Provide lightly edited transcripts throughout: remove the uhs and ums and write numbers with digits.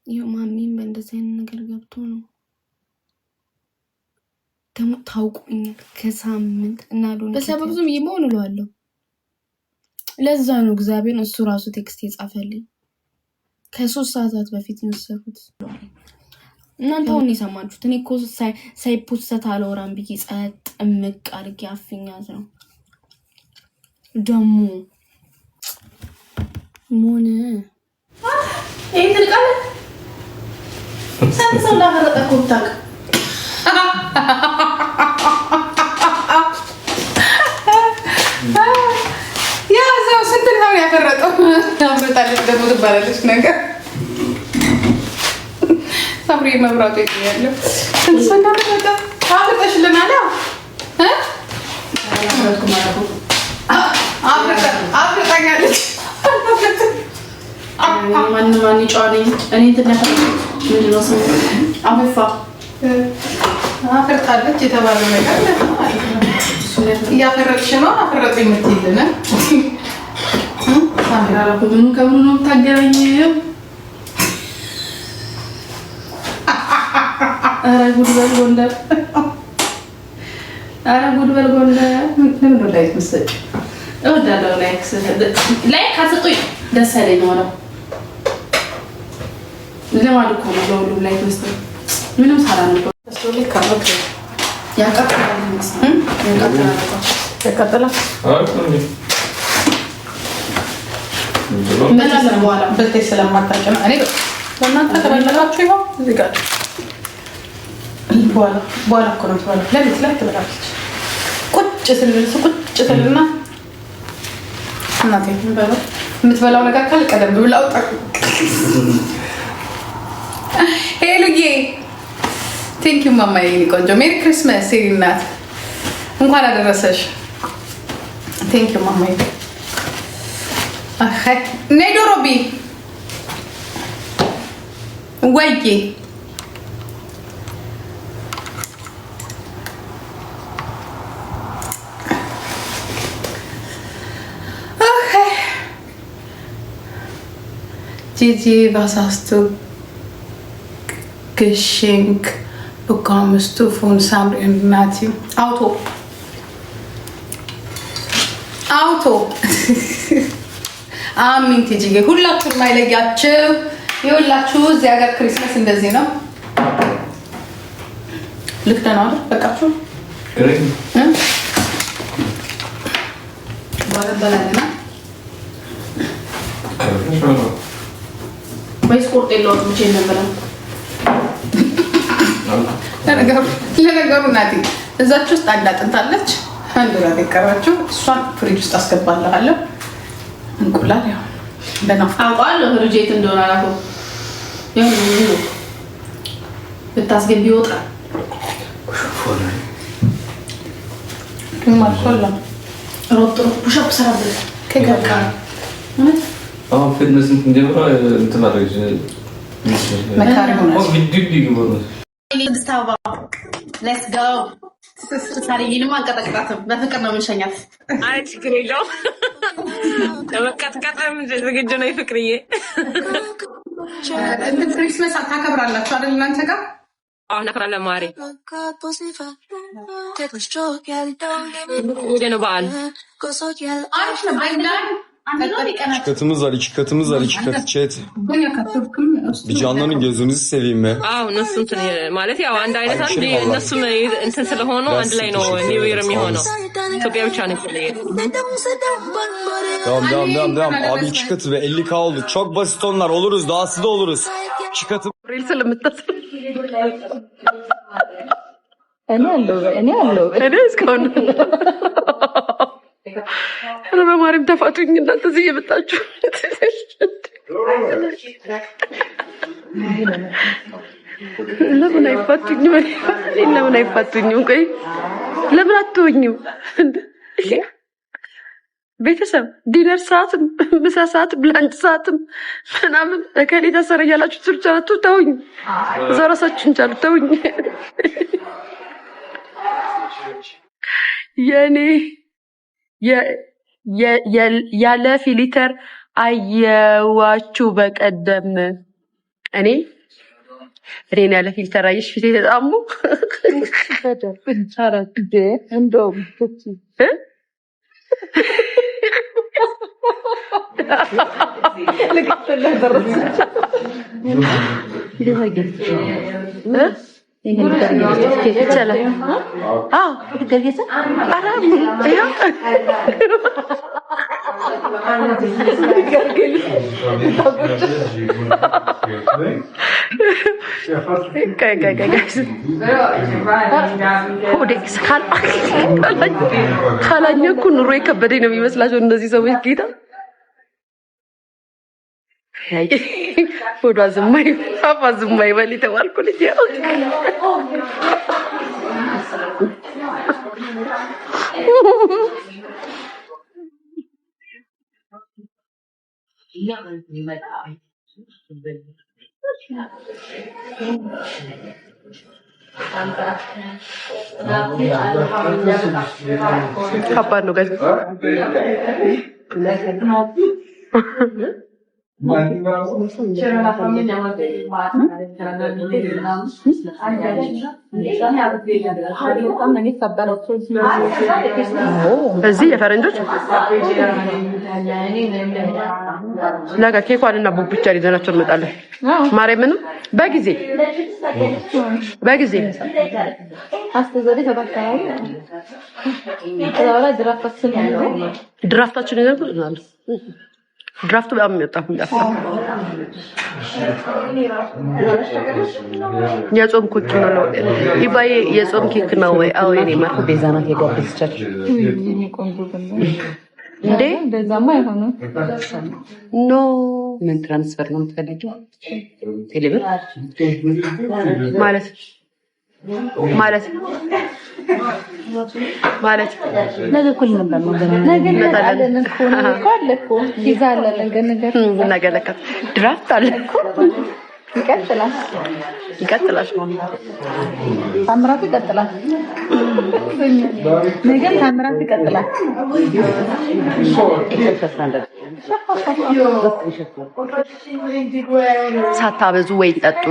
ይኸው ማሚም በእንደዚህ አይነት ነገር ገብቶ ነው ደግሞ ታውቁኛል። ከሳምንት እና ዶን በሰበብ ዝም ይመሆን እለዋለሁ። ለዛ ነው እግዚአብሔር እሱ ራሱ ቴክስት የጻፈልኝ ከ3 ሰዓታት በፊት የወሰድኩት። እናንተ አሁን የሰማችሁት እኔ እኮ ሳይፖስት አላወራም ብዬ ጸጥ እምቅ አድርጌ አፍኛት ነው ደግሞ ሞነ ይሄ ትልቃለ ሰው እንዳፈረጠ ኮታክ ያ ሰው ስንት ነው ያፈረጠው? ያፈረጣለች ደግሞ ትባላለች ነገር ሳምሪ መብራቱ ይያለው ስንት ሰው እንዳፈረጠ አፍርጠሽልናል። አፍርጣኛለች ማን ይጫወኝ እኔ ተናፈረ ምንድን ነው ሰው አፈፋ አፈርጣለች የተባለው ነገር እያፈረጥሽ ነው አፈረጠኝ የምትይልና ሳምራራኩ ምን ከብሩ ነው ታገረኝ። አረ ጉድበል ጎንደር አረ ጉድበል ጎንደር ምን ነው ላይክ መስጠት እወዳለሁ። ላይክ አሰጡኝ ደስ ያለኝ ነው ለማለት ነው ለሁሉም ላይክ መስጠት ምንም ሳላነው ስቶሪ ካርክ ያቃጥላል ያቃጥላል ምንም በኋላ በልተሽ ስለማታውቂ ነው። እኔ በእናንተ ተበላላችሁ ይሆን እዚህ ጋር በኋላ እኮ ነው ተባለ ለሊት ላይ ትበላለች። ቁጭ ስልና እናቴ የምትበላው ነገር ካለ ቀደም ብላ አውጣ። ሄሉዬ ቴንክ ዩ ማማዬ ቆንጆ ሜሪ ክሪስማስ እናት እንኳን አደረሰሽ። ቴንክ ዩ ማማዬ ኔዶሮቢ ወይዬ Gigi, was hast du Geschenk bekommst du von Samri und Nati? Auto. አሚን ትጂጌ ሁላችሁ ማይለያችሁ ይኸውላችሁ እዚህ ሀገር ክሪስማስ እንደዚህ ነው። ልክ ነው አይደል? በቃችሁ ባለበላና ወይስ ቆርጥ የለውም እንጂ ነበር ለነገሩ ናቲ እዛች ውስጥ አንድ አጥንታለች አንድ ራት የቀራችሁ እሷን ፍሪጅ ውስጥ አስገባለሁ። እንቁላል ያው በናፍጣ አውቃለሁ ፍሪጅ እንደሆነ አላውቁ ይሁን ብታስገቢ ይወጣል ማርኮላ ሮጥ ፑሽአፕ ሰራበት ከጋጋ ፊትነስ እንደምራ እንትን አድርገሽ መካሪ ሆነሽ ሌትስ ጎ ታሪኝንም አንቀጠቅጣትም በፍቅር ነው የምንሸኛት። አይ ችግር የለውም ለመቀጥቀጥም ዝግጁ ነው ፍቅርዬ። እንትን ክሪስማስ ታከብራላችሁ አይደል እናንተ ጋር? አዎ እናከብራለን ማሪ። ወደ ነው በዓል አሪፍ ነው አይደል? Çıkatımız var çıkatı chat. Bir canlanın gözünüzü seveyim be. nasıl ማለት ያው አንድ አይነት አንድ እነሱም እንትን ስለሆኑ አንድ ላይ ነው ኒው ይር የሚሆነው ኢትዮጵያ ብቻ ነው Devam. Abi 2 katı ve 50k oldu. Çok basit onlar. Oluruz. Dahası da oluruz. 2 katı. እኔ እስካሁን እኔ በማርያም ተፋቱኝ እናንተ እዚህ እየመጣችሁ ለምን አይፋቱኝም? ለምን አይፋቱኝም? ቆይ ለምን አትሆኝም? ቤተሰብ ዲነር ሰዓትም ምሳ ሰዓትም ላንች ሰዓትም ምናምን እከሌ ታሰረ እያላችሁ ትርቻቱ ተውኝ። እዛ ራሳችሁን ቻሉ ተውኝ። የኔ ያለ ፊልተር አየዋችሁ በቀደም እኔ እኔን ያለ ፊልተር አየሽ ፊቴ ተጣሙ እንደውም ካላኛ እኮ ኑሮ የከበደኝ ነው የሚመስላቸው እነዚህ ሰዎች ጌታ ወዷ ዝማይ አፋ ዝማይ በል ተባልኩ ልጅ ከባድ ነው ጋር C'era una famiglia molto animata, እዚህ የፈረንጆች ነገ ኬኳንና ቡክ ብቻ ይዘናቸው እንመጣለን። ማርያምንም በጊዜ ድራፍታችን ይዘናል። ድራፍቱ በጣም የሚወጣው የጾም ኩኪ ነው ይባዬ የጾም ኬክ ነው ወይ? አዎ የኔ ማለት ቤዛናት የጋበዘቻችሁ እንዴ? እንደዛማ አይሆንም። ኖ ምን ትራንስፈር ነው የምትፈልጊው? ቴሌብር ማለት ነገ እኮ ልንበላ ነው። ነገ እንመጣለን እኮ አለ እኮ ቪዛ አለ። ነገ ለካ ድራፍት አለ እኮ ይቀጥላል። ታምራት ይቀጥላል። ነገ ታምራት ይቀጥላል። ሳታበዙ ወይን ጠጡ።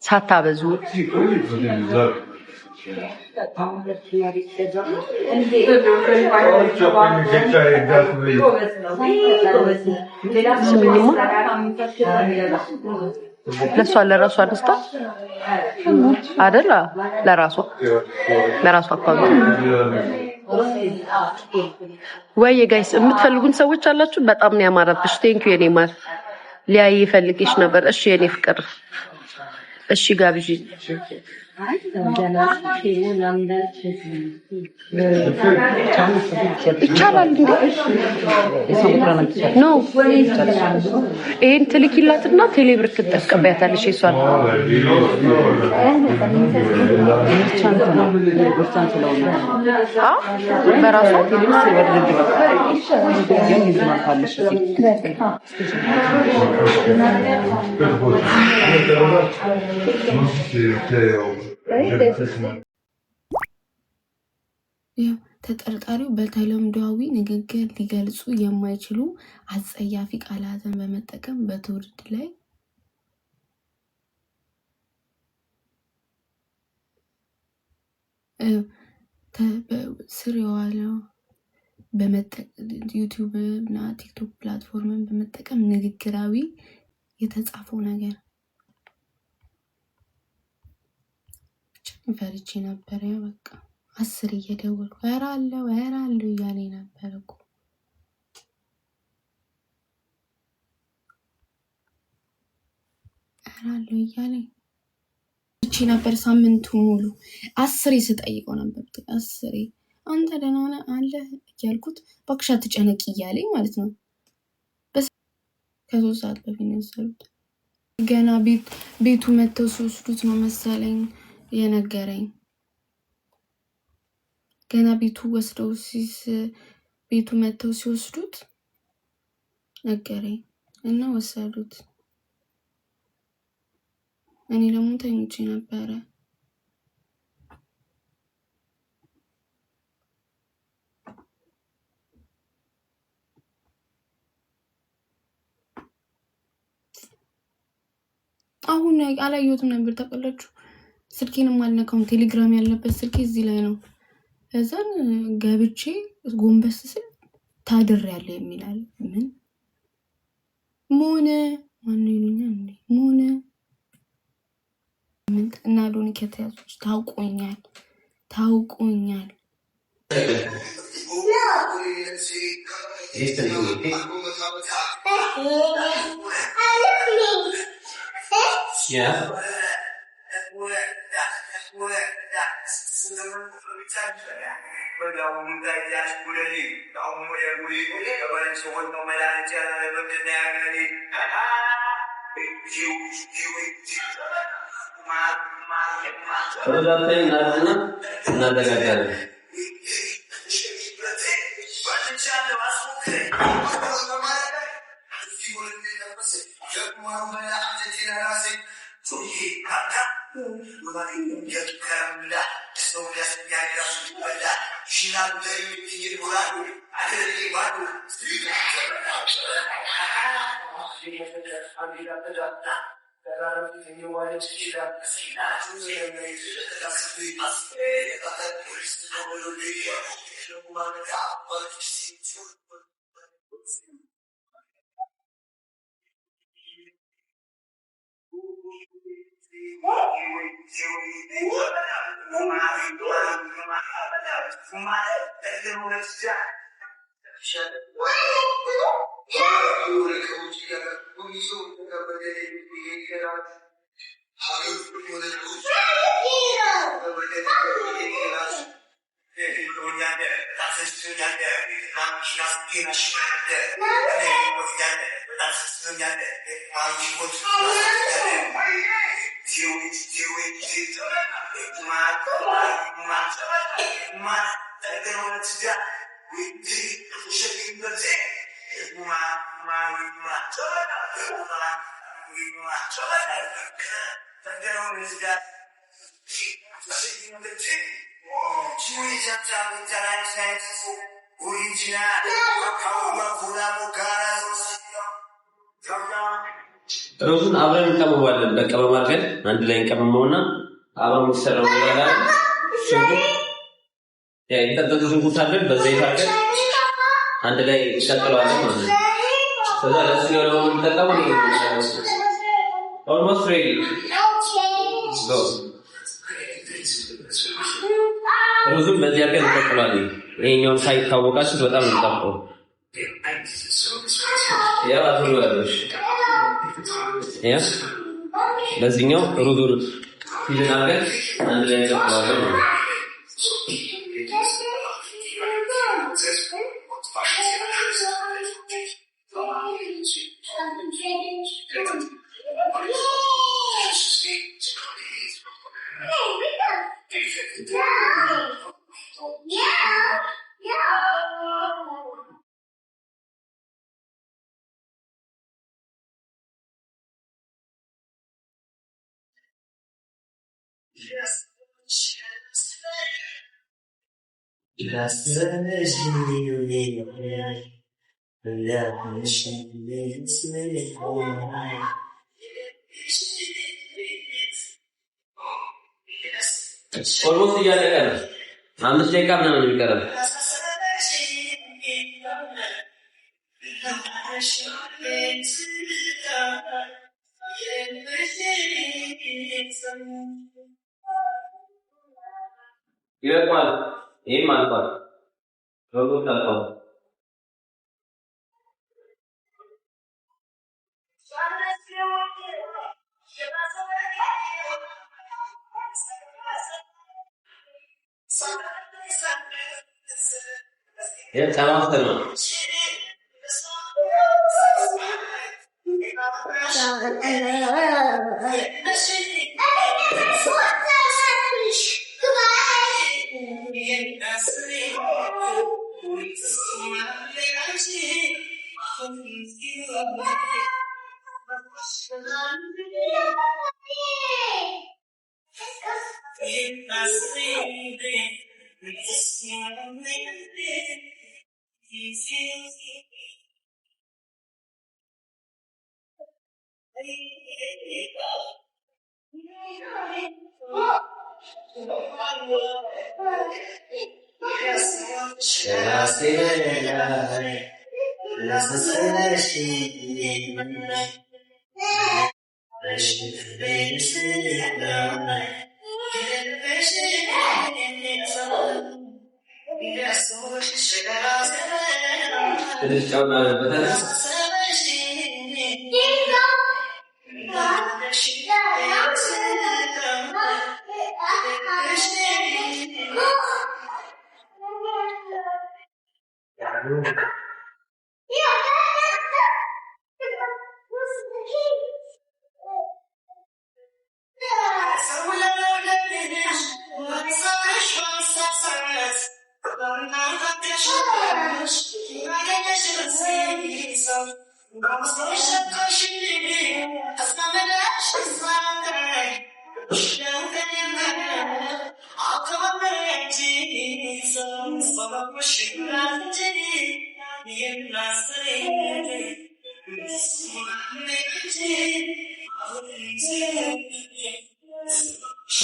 ሳታበዙ ለሷ ለራሷ ደስታ አይደል? ለራሷ አቋም ወይ ጋይስ የምትፈልጉን ሰዎች አላችሁ። በጣም ነው ያማረብሽ። ቴንኪው የኔ ማር ሊያይ ይፈልግሽ ነበር። እሺ የኔ ፍቅር እሺ ጋብዥ ይቻላል ኖ ይሄን ትልኪላትና ቴሌብር ትጠቀበያታለሽ። እሷን በራሷ ተጠርጣሪው በተለምዷዊ ንግግር ሊገልጹ የማይችሉ አጸያፊ ቃላትን በመጠቀም በትውልድ ላይ ስር የዋለው ዩቲዩብ እና ቲክቶክ ፕላትፎርምን በመጠቀም ንግግራዊ የተጻፈው ነገር ፈርቼ ነበር። በቃ 10 እየደወልኩ ወራለው እያለ ነበር እኮ ወራለው እያለ እቺ ነበር ሳምንቱ ሙሉ 10 ስጠይቀው ነበር። 10 አንተ ደህና ነህ አለ እያልኩት ባክሽ አትጨነቂ እያለኝ ማለት ነው። ከ3 ሰዓት በፊት ነው የወሰዱት። ገና ቤቱ መተው ሲወስዱት ነው መሰለኝ የነገረኝ። ገና ቤቱ መተው ሲወስዱት ነገረኝ እና ወሰዱት። እኔ ደግሞ ተኝቼ ነበረ። አዎ አሁን አላየሁትም ነበር ታውቃላችሁ ስልኬንም አልነካውም ቴሌግራም ያለበት ስልኬ እዚህ ላይ ነው እዛን ገብቼ ጎንበስ ስል ታድሬያለሁ የሚላል ምን ሞነ ማን ይሉኛል እንዴ ሞነ እና ሎኒ ከተያዙች ታውቆኛል Yeah. ሮዙን አብረን እንቀመማለን በቀመም አድርገን አንድ ላይ እንቀመመውና አብረን እንሰራው ይላል ሽንኩርት የተጠበሰ ሽንኩርት አድርገን በዘይት አድርገን አንድ ላይ እንቀጥለዋለን ማለት ነው ከዛ ለሱ ነው የምንጠቀመው almost ready go ሮዙን በዚህ አድርገን እንቀጥለዋለን ይሄኛውን ሳይታወቃችሁ በጣም እንጠብቀው ያ አድርገዋለሽ ያ ለዚህኛው ሩዝ ይዘን አድርገን አንድ ላይ እንቀጥለዋለን almost እያለቀ ነው 5 ደቂቃ ምናምን የሚቀረው ይረቋል ይሄም አልቋል ሮቦት አልቋል የተማፈነ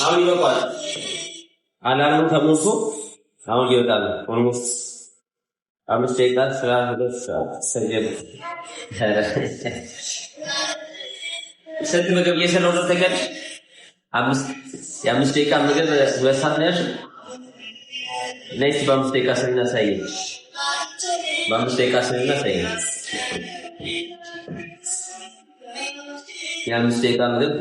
አሁን ይበቃል። አላርሙ ተሞልቶ አሁን ይወጣል። ኦልሞስት 5 ደቂቃ ስራ ሰጀብ ስንት ምግብ እየሰራሁ ነው ታውቂያለሽ? 5 ደቂቃ ምግብ 2 ሰዓት ነው ያልሽው። ነይ እስኪ በ5 ደቂቃ ስሪና አሳይኝ። በ5 ደቂቃ ስሪና አሳይኝ። የ5 ደቂቃ ምግብ